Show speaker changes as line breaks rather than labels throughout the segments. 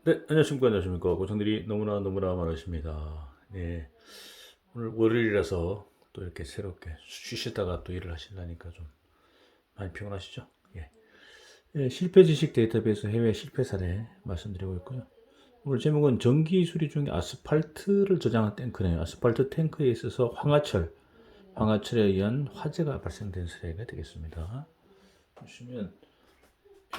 네, 안녕하십니까. 고생들이 너무나 많으십니다. 네, 오늘 월요일이라서 또 이렇게 새롭게 쉬시다가 또 일을 하시려니까 좀 많이 피곤하시죠? 예. 예, 실패 지식 데이터베이스 해외 실패 사례 말씀드리고 있고요. 오늘 제목은 전기 수리 중에 아스팔트를 저장한 탱크네요. 아스팔트 탱크에 있어서 황화철에 의한 화재가 발생된 사례가 되겠습니다. 보시면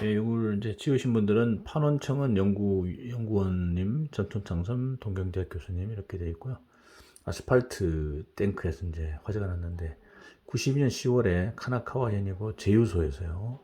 이걸 이제 지으신 분들은 판원청은 연구원님, 전통창섬 동경대학 교수님 이렇게 되어 있고요. 아스팔트 탱크에서 이제 화재가 났는데 92년 10월에 카나카와 현이고 제휴소에서요.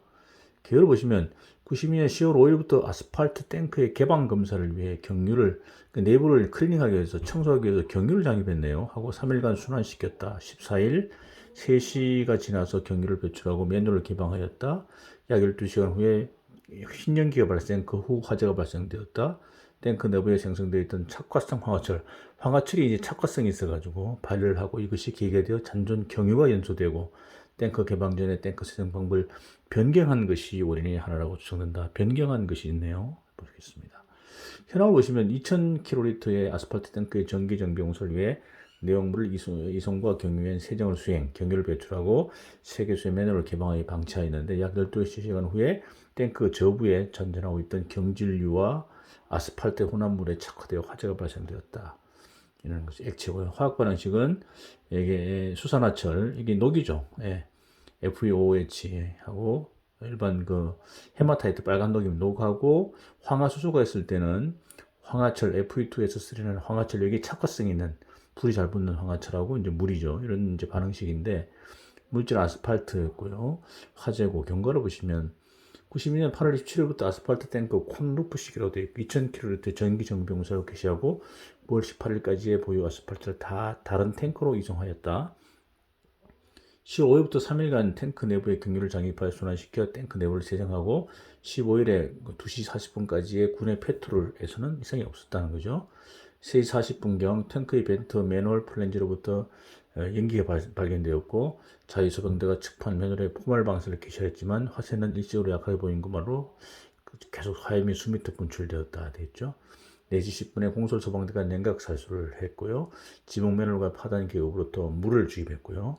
계획을 보시면 92년 10월 5일부터 아스팔트 탱크의 개방 검사를 위해 경유를 그 내부를 클리닝하기 위해서 청소하기 위해서 경유를 장입했네요. 하고 3일간 순환시켰다. 14일 3시가 지나서 경유를 배출하고 매뉴얼을 개방하였다. 약 12시간 후에 흰연기가 발생, 그 후 화재가 발생되었다. 탱크 내부에 생성되어 있던 착화성 황화철. 황화철이 이제 착화성이 있어가지고 발열을 하고 이것이 계기되어 잔존 경유가 연소되고 탱크 개방 전에 탱크 세정 방법을 변경한 것이 원인의 하나라고 추정된다. 변경한 것이 있네요. 보겠습니다. 현황을 보시면 2000km의 아스팔트 탱크의 정기 정비 공사를 위해 내용물을 이송과 경유엔 세정을 수행, 경유를 배출하고 세계수의 매너를 개방하여 방치하였는데 약 12시간 후에 탱크 저부에 전전하고 있던 경질유와 아스팔트 혼합물에 착화되어 화재가 발생되었다. 이런 것이 액체고요. 화학 반응식은 이게 수산화철, 이게 녹이죠. 예. FeOH 하고 일반 그 헤마타이트 빨간 녹이면 녹하고 황화수소가 있을 때는 황화철 Fe2S3는 황화철 여기 착화성이 있는 불이 잘 붙는 황화철하고 이제 물이죠. 이런 이제 반응식인데 물질 아스팔트였고요. 화재고 경과를 보시면 92년 8월 27일부터 아스팔트 탱크 콘루프식이라고 되어 있고 2000km 전기 정비공사로 개시하고 9월 18일까지의 보유 아스팔트를 다 다른 탱크로 이송하였다. 10월 5일부터 3일간 탱크 내부에 경유를 장입하여 순환시켜 탱크 내부를 세정하고 15일에 2시 40분까지의 군의 페트롤에서는 이상이 없었다는 거죠. 3시 40분경 탱크의 벤트 매뉴얼 플랜지로부터 연기가 발견되었고 자유소방대가 측판 매뉴얼에 포말 방사를 개시했지만 화재는 일시적으로 약하게 보인 것만으로 계속 화염이 수미터 분출되었다 되었죠. 4시 10분에 홍솔소방대가 냉각 살수를 했고요. 지붕 매뉴얼과 파단 계급으로부터 물을 주입했고요.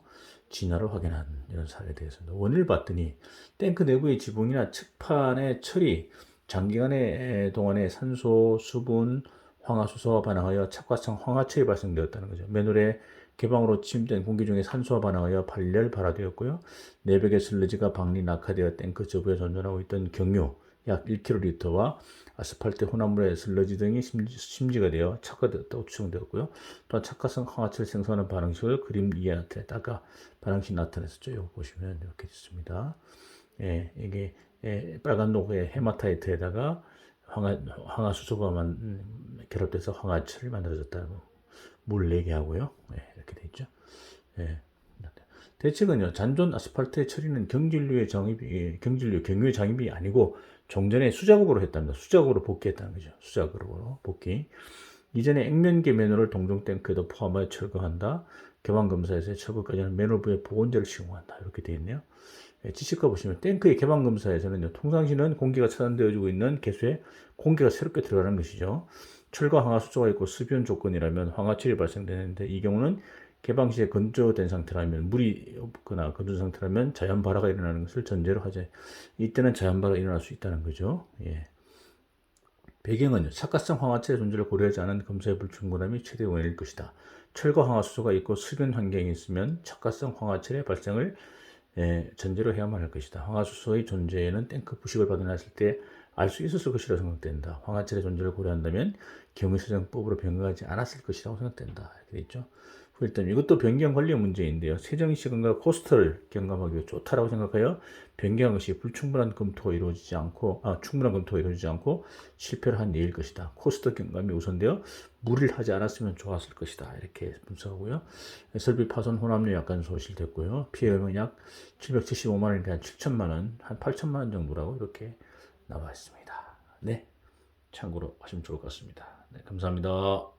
진화를 확인한 이런 사례에 대해서는 원인을 봤더니 탱크 내부의 지붕이나 측판의 철이 장기간의 동안에 산소, 수분, 황화수소와 반응하여 착화성 황화철이 발생되었다는 거죠. 매놀의 개방으로 침입된 공기 중에 산소와 반응하여 발열 발화되었고요. 내벽의 슬러지가 방리 낙하되어 탱크 저부에 전전하고 있던 경유 약 1kL와 아스팔트 혼합물의 슬러지 등이 심지가 되어 착화되었다고 추정되었고요. 또한 착화성 황화철 생성하는 반응식을 그림 이에 나타냈다가 반응식 나타냈었죠. 이거 보시면 이렇게 있습니다. 예, 이게 빨간 녹의 헤마타이트에다가 황화수소가 결합돼서 황화철이 만들어졌다고 물 4개 하고요. 예, 이렇게 돼 있죠. 예. 대책은요, 잔존 아스팔트의 처리는 경유의 장입이 아니고 종전에 수작업으로 했답니다. 수작업으로 복귀했다는 거죠. 수작업으로 복귀. 이전에 액면계 매너를 동종 탱크에도 포함하여 철거한다. 개방검사에서 철거까지는 매너부에 보온제를 시공한다. 이렇게 되어 있네요. 지식과 보시면 탱크의 개방검사에서는 평상시는 공기가 차단되어지고 있는 개수에 공기가 새롭게 들어가는 것이죠. 철과 황화수소가 있고 습연 조건이라면 황화철이 발생되는데 이 경우는 개방 시에 건조된 상태라면 물이 없거나 건조 상태라면 자연 발화가 일어나는 것을 전제로 하죠. 이때는 자연 발화가 일어날 수 있다는 거죠. 예. 배경은요. 착화성 황화철의 존재를 고려하지 않은 검사의 불충분함이 최대 원인일 것이다. 철과 황화수소가 있고 습연 환경이 있으면 착화성 황화철의 발생을 전제로 해야만 할 것이다. 황화수소의 존재에는 탱크 부식을 받아냈을 때 알 수 있었을 것이라고 생각된다. 황화철의 존재를 고려한다면 경유세정법으로 변경하지 않았을 것이라고 생각된다. 이렇게 돼 있죠. 일단 이것도 변경 관리 문제인데요. 세정 시간과 코스트를 경감하기 위해 좋다라고 생각하여 변경한 것이 불충분한 검토가 이루어지지 않고 충분한 검토가 이루어지지 않고 실패를 한 예일 것이다. 코스트 경감이 우선되어 무리를 하지 않았으면 좋았을 것이다. 이렇게 분석하고요. 설비 파손 혼합료 약간 소실됐고요. 피해금은 약 775만 원이니까 한 7천만 원, 한 8천만 원 정도라고 이렇게 나와 있습니다. 네, 참고로 하시면 좋을 것 같습니다. 네, 감사합니다.